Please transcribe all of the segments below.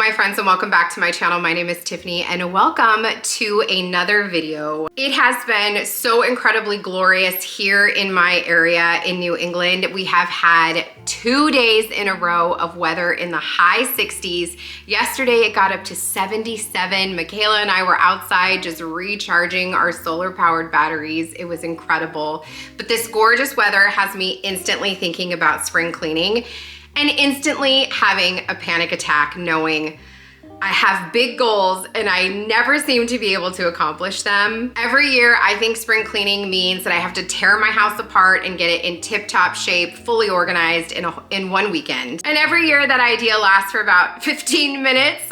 my friends, and welcome back to my channel. My name is Tiffany and welcome to another video. It has been so incredibly glorious here in my area in New England. We have had 2 days in a row of weather in the high 60s. Yesterday it got up to 77. Michaela and I were outside just recharging our solar powered batteries. It was incredible. But this gorgeous weather has me instantly thinking about spring cleaning and instantly having a panic attack knowing I have big goals and I never seem to be able to accomplish them. Every year I think spring cleaning means that I have to tear my house apart and get it in tip-top shape, fully organized in one weekend. And every year that idea lasts for about 15 minutes.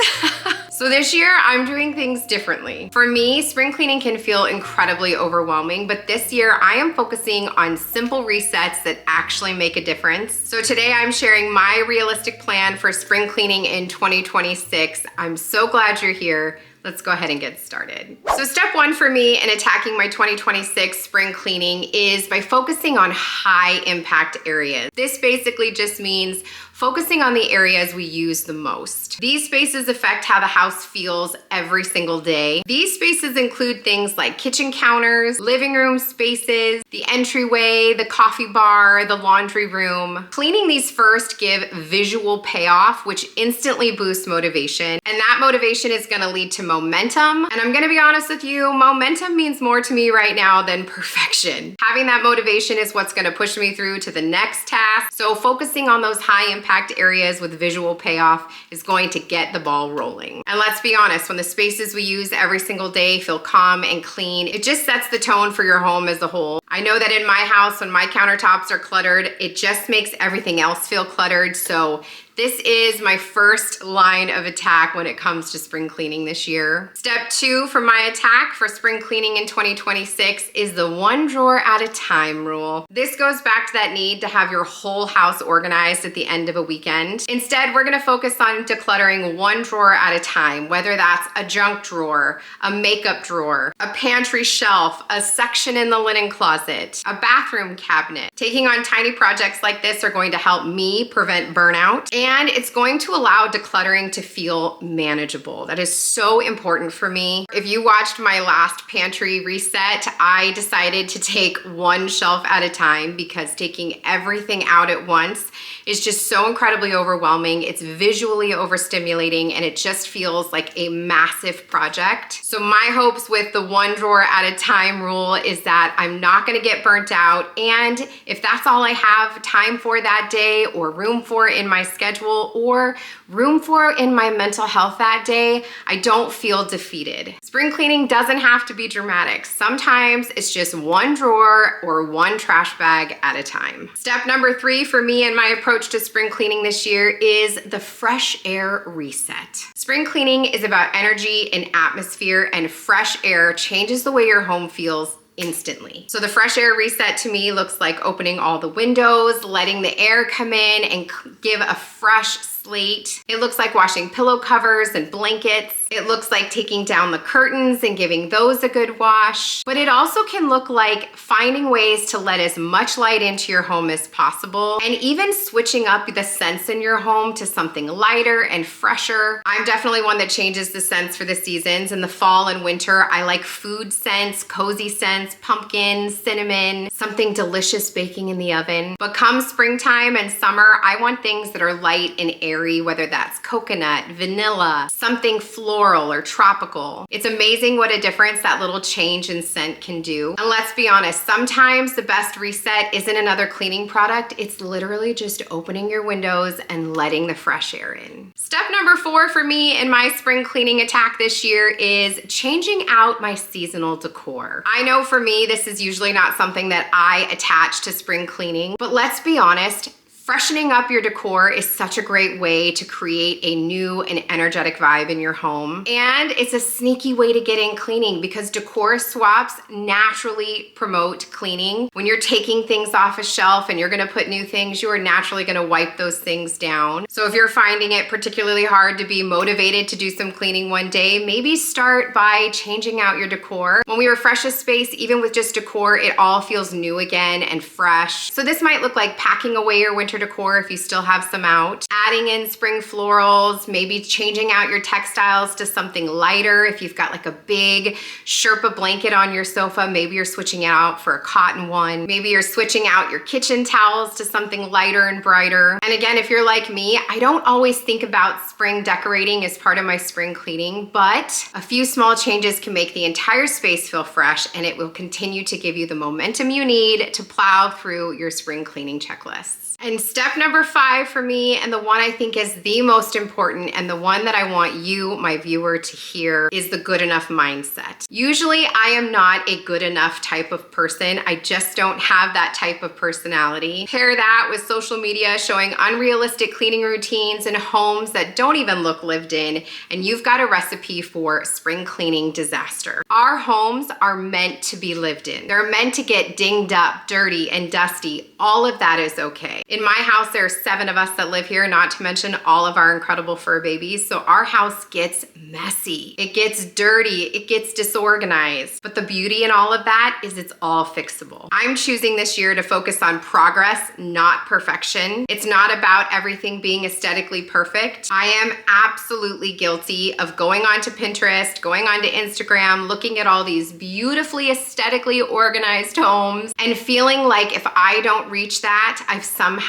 So this year I'm doing things differently. For me, spring cleaning can feel incredibly overwhelming, but this year I am focusing on simple resets that actually make a difference. So today I'm sharing my realistic plan for spring cleaning in 2026. I'm so glad you're here. Let's go ahead and get started. So step one for me in attacking my 2026 spring cleaning is by focusing on high impact areas. This basically just means focusing on the areas we use the most. These spaces affect how the house feels every single day. These spaces include things like kitchen counters, living room spaces, the entryway, the coffee bar, the laundry room. Cleaning these first give visual payoff, which instantly boosts motivation. And that motivation is gonna lead to momentum. And I'm gonna be honest with you, momentum means more to me right now than perfection. Having that motivation is what's gonna push me through to the next task. So focusing on those high impact areas with visual payoff is going to get the ball rolling. And let's be honest, when the spaces we use every single day feel calm and clean, it just sets the tone for your home as a whole. I know that in my house, when my countertops are cluttered, it just makes everything else feel cluttered. So this is my first line of attack when it comes to spring cleaning this year. Step two for my attack for spring cleaning in 2026 is the one drawer at a time rule. This goes back to that need to have your whole house organized at the end of a weekend. Instead, we're gonna focus on decluttering one drawer at a time, whether that's a junk drawer, a makeup drawer, a pantry shelf, a section in the linen closet, a bathroom cabinet. Taking on tiny projects like this are going to help me prevent burnout, and it's going to allow decluttering to feel manageable. That is so important for me. If you watched my last pantry reset, I decided to take one shelf at a time because taking everything out at once is just so incredibly overwhelming. It's visually overstimulating and it just feels like a massive project. So my hopes with the one drawer at a time rule is that I'm not gonna get burnt out, and if that's all I have time for that day or room for in my schedule or room for in my mental health that day, I don't feel defeated. Spring cleaning doesn't have to be dramatic. Sometimes it's just one drawer or one trash bag at a time. Step number three for me and my approach to spring cleaning this year is the fresh air reset. Spring cleaning is about energy and atmosphere, and fresh air changes the way your home feels instantly. So the fresh air reset to me looks like opening all the windows, letting the air come in and give a fresh slate. It looks like washing pillow covers and blankets. It looks like taking down the curtains and giving those a good wash. But it also can look like finding ways to let as much light into your home as possible, and even switching up the scents in your home to something lighter and fresher. I'm definitely one that changes the scents for the seasons. In the fall and winter, I like food scents, cozy scents, pumpkin, cinnamon, something delicious baking in the oven. But come springtime and summer, I want things that are light and airy, whether that's coconut, vanilla, something floral or tropical. It's amazing what a difference that little change in scent can do. And let's be honest, sometimes the best reset isn't another cleaning product. It's literally just opening your windows and letting the fresh air in. Step number four for me in my spring cleaning attack this year is changing out my seasonal decor. I know for me, this is usually not something that I attach to spring cleaning, but let's be honest, freshening up your decor is such a great way to create a new and energetic vibe in your home. And it's a sneaky way to get in cleaning because decor swaps naturally promote cleaning. When you're taking things off a shelf and you're gonna put new things, you are naturally gonna wipe those things down. So if you're finding it particularly hard to be motivated to do some cleaning one day, maybe start by changing out your decor. When we refresh a space, even with just decor, it all feels new again and fresh. So this might look like packing away your winter decor if you still have some out. Adding in spring florals, maybe changing out your textiles to something lighter. If you've got like a big Sherpa blanket on your sofa, maybe you're switching it out for a cotton one. Maybe you're switching out your kitchen towels to something lighter and brighter. And again, if you're like me, I don't always think about spring decorating as part of my spring cleaning, but a few small changes can make the entire space feel fresh, and it will continue to give you the momentum you need to plow through your spring cleaning checklist. And step number 5 for me, and the one I think is the most important and the one that I want you, my viewer, to hear, is the good enough mindset. Usually I am not a good enough type of person. I just don't have that type of personality. Pair that with social media showing unrealistic cleaning routines in homes that don't even look lived in, and you've got a recipe for spring cleaning disaster. Our homes are meant to be lived in. They're meant to get dinged up, dirty, and dusty. All of that is okay. In my house, there are 7 of us that live here, not to mention all of our incredible fur babies. So our house gets messy. It gets dirty. It gets disorganized. But the beauty in all of that is it's all fixable. I'm choosing this year to focus on progress, not perfection. It's not about everything being aesthetically perfect. I am absolutely guilty of going onto Pinterest, going onto Instagram, looking at all these beautifully aesthetically organized homes and feeling like if I don't reach that, I've somehow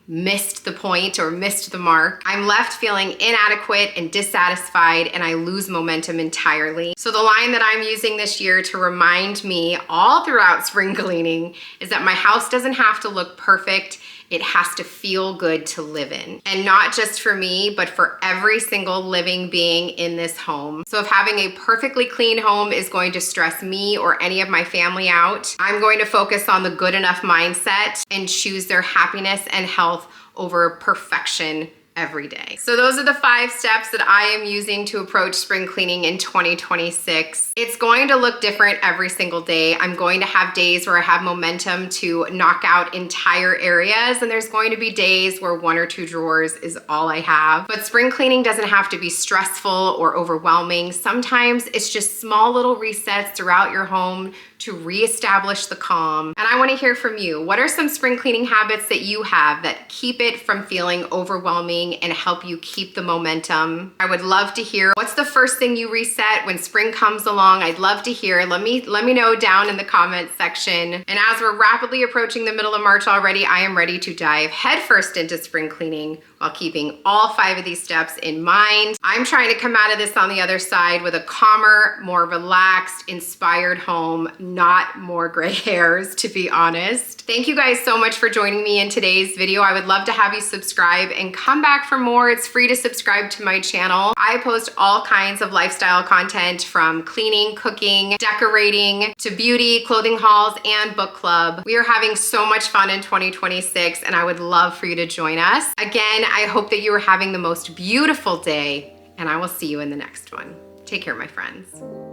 missed the point or missed the mark. I'm left feeling inadequate and dissatisfied, and I lose momentum entirely. So the line that I'm using this year to remind me all throughout spring cleaning is that my house doesn't have to look perfect. It has to feel good to live in. And not just for me, but for every single living being in this home. So if having a perfectly clean home is going to stress me or any of my family out, I'm going to focus on the good enough mindset and choose their happiness and health over perfection every day. So those are the 5 steps that I am using to approach spring cleaning in 2026. It's going to look different every single day. I'm going to have days where I have momentum to knock out entire areas, and there's going to be days where 1 or 2 drawers is all I have. But spring cleaning doesn't have to be stressful or overwhelming. Sometimes it's just small little resets throughout your home to reestablish the calm. And I want to hear from you. What are some spring cleaning habits that you have that keep it from feeling overwhelming and help you keep the momentum? I would love to hear what's the first thing you reset when spring comes along. I'd love to hear. Let me know down in the comments section. And as we're rapidly approaching the middle of March already, I am ready to dive headfirst into spring cleaning while keeping all 5 of these steps in mind. I'm trying to come out of this on the other side with a calmer, more relaxed, inspired home, not more gray hairs, to be honest. Thank you guys so much for joining me in today's video. I would love to have you subscribe and come back for more. It's free to subscribe to my channel. I post all kinds of lifestyle content from cleaning, cooking, decorating, to beauty, clothing hauls, and book club. We are having so much fun in 2026, and I would love for you to join us. Again, I hope that you are having the most beautiful day, and I will see you in the next one. Take care, my friends.